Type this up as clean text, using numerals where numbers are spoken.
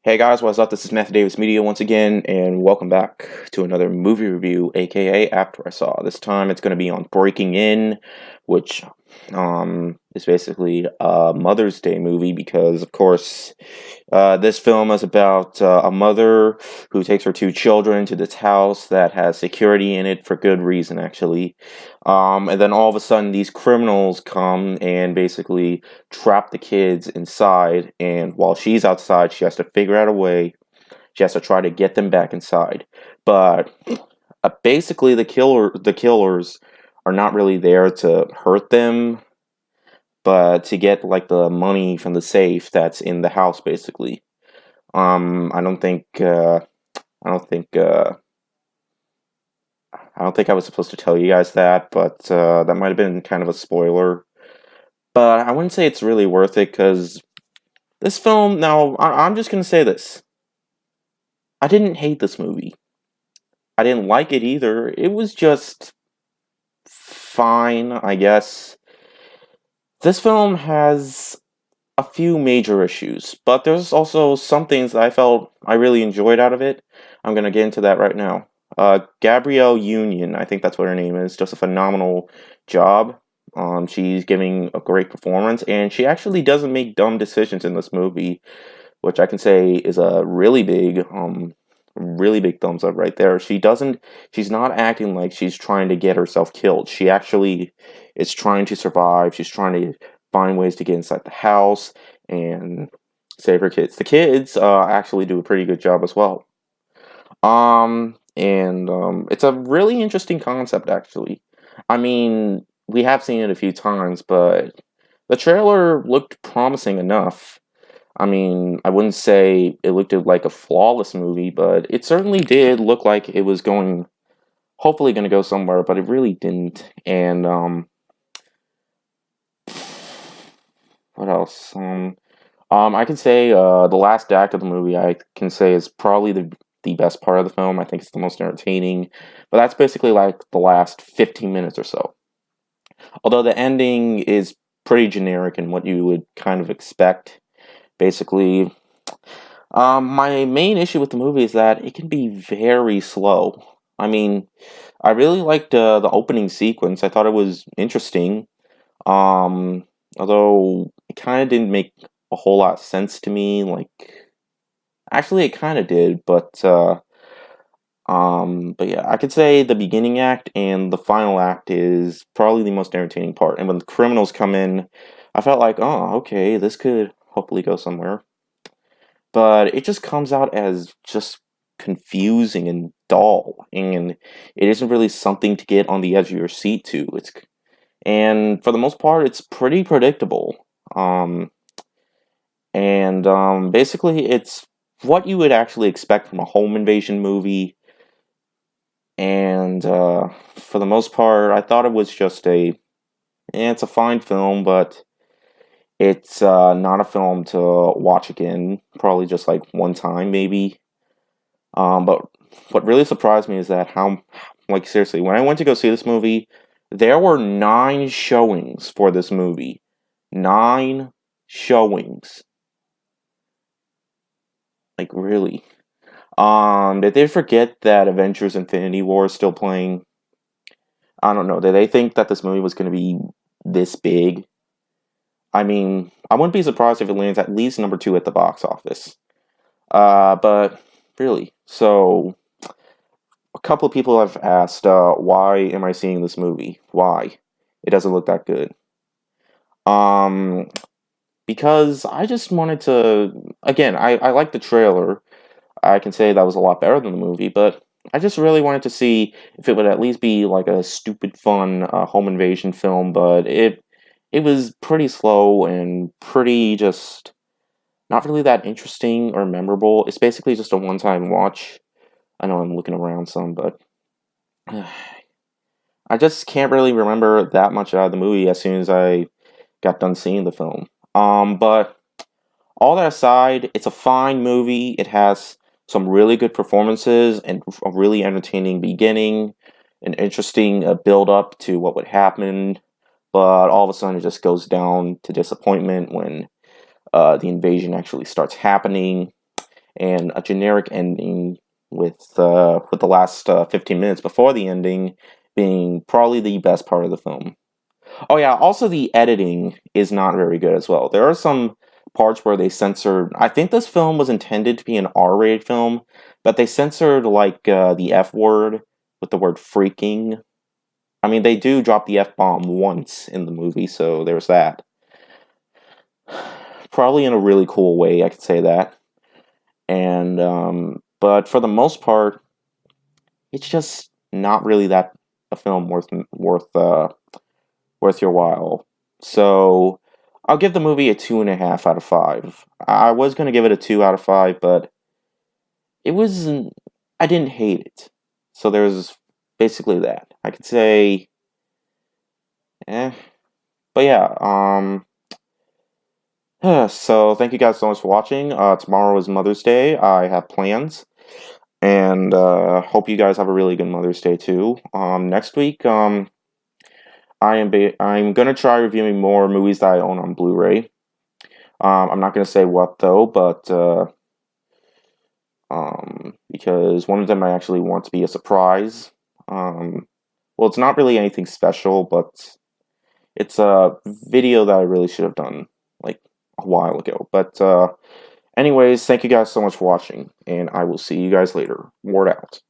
Hey guys, what's up? This is Matthew Davis Media once again, and welcome back to another movie review, aka After I Saw. This time it's going to be on Breaking In, which is basically a Mother's Day movie because, of course, this film is about a mother who takes her two children to this house that has security in it for good reason, actually. And then all of a sudden, these criminals come and basically trap the kids inside. And while she's outside, she has to figure out a way. She has to try to get them back inside. But basically, the killers are not really there to hurt them, but to get like the money from the safe that's in the house, basically. I don't think I don't think I don't think I was supposed to tell you guys that, but that might have been kind of a spoiler. But I wouldn't say it's really worth it because this film. Now, I'm just gonna say this: I didn't hate this movie. I didn't like it either. It was just fine, I guess. This film has a few major issues, but there's also some things that I felt I really enjoyed out of it. I'm gonna get into that right now. Gabrielle Union, I think that's what her name is, does a phenomenal job. She's giving a great performance, and she actually doesn't make dumb decisions in this movie, which I can say is a really big thumbs up right there. She's not acting like she's trying to get herself killed. She actually is trying to survive. She's trying to find ways to get inside the house and save her kids. The kids actually do a pretty good job as well. And it's a really interesting concept, actually. I mean, we have seen it a few times, but the trailer looked promising enough. I mean, I wouldn't say it looked like a flawless movie, but it certainly did look like it was hopefully going to go somewhere, but it really didn't. And what else? I can say the last act of the movie I can say is probably the best part of the film. I think it's the most entertaining, but that's basically like the last 15 minutes or so. Although the ending is pretty generic and what you would kind of expect. Basically, my main issue with the movie is that it can be very slow. I mean, I really liked the opening sequence. I thought it was interesting. Um, Although it kind of didn't make a whole lot of sense to me. Like, actually, it kind of did, but yeah, I could say the beginning act and the final act is probably the most entertaining part. And when the criminals come in, I felt like, oh, okay, this could hopefully go somewhere. But it just comes out as just confusing and dull, and it isn't really something to get on the edge of your seat to. And for the most part, it's pretty predictable. Um, and basically, it's what you would actually expect from a home invasion movie. And for the most part, I thought it was just it's a fine film, but it's not a film to watch again. Probably just like one time, maybe. But what really surprised me is that like, seriously, when I went to go see this movie, there were 9 showings for this movie. 9 showings. Like, really. Did they forget that Avengers Infinity War is still playing? I don't know. Did they think that this movie was going to be this big? I mean, I wouldn't be surprised if it lands at least number 2 at the box office. But really, so a couple of people have asked, why am I seeing this movie? Why? It doesn't look that good. Um, because I just wanted to, again, I like the trailer. I can say that was a lot better than the movie, but I just really wanted to see if it would at least be like a stupid fun home invasion film, but it was pretty slow and pretty just not really that interesting or memorable. It's basically just a one-time watch. I know I'm looking around some, but I just can't really remember that much out of the movie as soon as I got done seeing the film. But all that aside, it's a fine movie. It has some really good performances and a really entertaining beginning, an interesting build up to what would happen. But all of a sudden, it just goes down to disappointment when the invasion actually starts happening. and a generic ending with the last 15 minutes before the ending being probably the best part of the film. Oh yeah, also the editing is not very good as well. There are some parts where they censored. I think this film was intended to be an R-rated film, but they censored like the F word with the word freaking. I mean, they do drop the F bomb once in the movie, so there's that. Probably in a really cool way, I could say that. And but for the most part, it's just not really that a film worth your while. So I'll give the movie a 2.5 out of 5. I was gonna give it a 2 out of 5, but it wasn't. I didn't hate it. So there's basically that. I could say, eh. But yeah, so thank you guys so much for watching. Tomorrow is Mother's Day. I have plans, and hope you guys have a really good Mother's Day too. Next week, I'm gonna try reviewing more movies that I own on Blu-ray. I'm not gonna say what though, but because one of them I actually want to be a surprise. Well, it's not really anything special, but it's a video that I really should have done like a while ago. But anyways, thank you guys so much for watching, and I will see you guys later. Ward out.